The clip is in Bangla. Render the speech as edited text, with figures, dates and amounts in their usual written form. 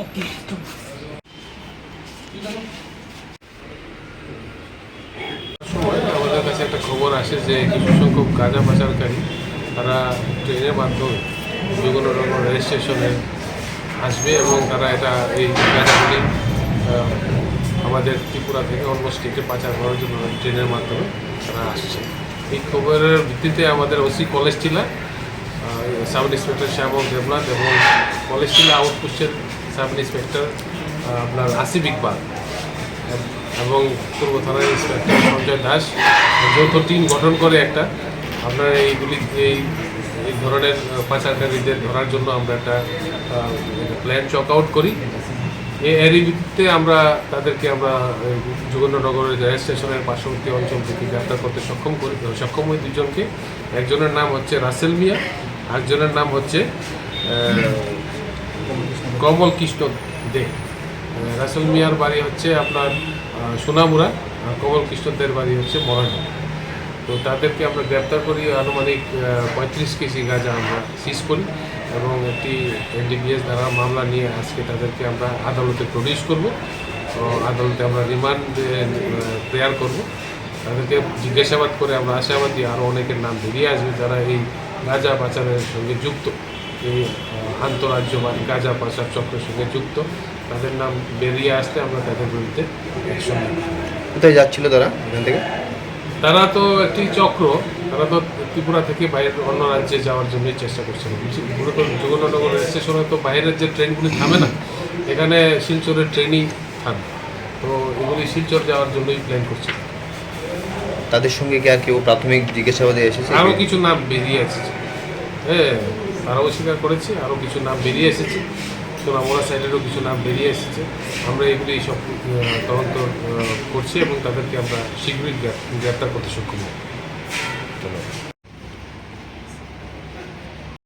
ওকে তো সময় আমাদের কাছে একটা খবর আসে যে কিছু সংখ্যক গাঁজা পাচারকারী তারা ট্রেনের মাধ্যমে যুগনগর রেল স্টেশনে আসবে এবং তারা এটা এই গাঁজাগুলি আমাদের ত্রিপুরা থেকে অন্য স্টেটে পাচার করার জন্য ট্রেনের মাধ্যমে তারা আসছে। এই খবরের ভিত্তিতে আমাদের ওসি কলেজ টিলা সাব ইন্সপেক্টর শ্যামল দেবনাথ এবং কলেজ টিলা আউটপোস্টের সাব ইন্সপেক্টর আপনার আসিফ ইকবাল এবং পূর্ব থানার ইন্সপেক্টর সঞ্জয় দাস যৌথ টিম গঠন করে একটা আপনার এই ধরনের পাচারকারীদের ধরার জন্য আমরা একটা প্ল্যান চক আউট করি। এরই ভিত্তিতে আমরা তাদেরকে যুগন্নগরের রেল স্টেশনের পার্শ্ববর্তী অঞ্চল থেকে গ্রেপ্তার করতে সক্ষম হই দুজনকে। একজনের নাম হচ্ছে রাসেল মিয়া, আরেকজনের নাম হচ্ছে কমল কৃষ্ণ দে। রাসেল মিয়ার বাড়ি হচ্ছে আপনার সোনামুড়া, আর কমল কৃষ্ণদের বাড়ি হচ্ছে মরানা। তো তাদেরকে আমরা গ্রেপ্তার করি, আনুমানিক 35 কেজি গাঁজা আমরা সিজ করি এবং একটি NDPS ধারা মামলা নিয়ে আজকে তাদেরকে আমরা আদালতে প্রডিউস করব। তো আদালতে আমরা রিমান্ড প্রেয়ার করব। তাদেরকে জিজ্ঞাসাবাদ করে আমরা আশাবাদী আরও অনেকের নাম বেরিয়ে আসবে যারা এই গাঁজা পাচারের সঙ্গে যুক্ত, এই আন্তঃরাজ্য বা গাঁজা পাচার চক্রের সঙ্গে যুক্ত। তাদের নাম বেরিয়ে আসলে আমরা তাদের বিরুদ্ধে অ্যাকশন নেব। কোথায় যাচ্ছিল তারা এখান থেকে? তারা তো একটি চক্র, তারা তো ত্রিপুরা থেকে বাইরের অন্য রাজ্যে যাওয়ার জন্যই চেষ্টা করছিল। মূলত যুগনগর রেল স্টেশনে তো বাইরের যে ট্রেনগুলি থামে না, এখানে শিলচরের ট্রেনই থামে। তো এগুলি শিলচর যাওয়ার জন্যই প্ল্যান করছে। তাদের সঙ্গে কি আর কেউ প্রাথমিক জিজ্ঞাসাবাদে এসেছে? আরও কিছু নাম বেরিয়ে এসেছে, হ্যাঁ, তারাও স্বীকার করেছে। আরও কিছু নাম বেরিয়ে এসেছে, সোনামুড়া সাইডেরও কিছু নাম বেরিয়ে এসেছে। আমরা এগুলি সব তদন্ত করছি এবং তাদেরকে আমরা শীঘ্রই গ্রেপ্তার করতে সক্ষম হব। ধন্যবাদ।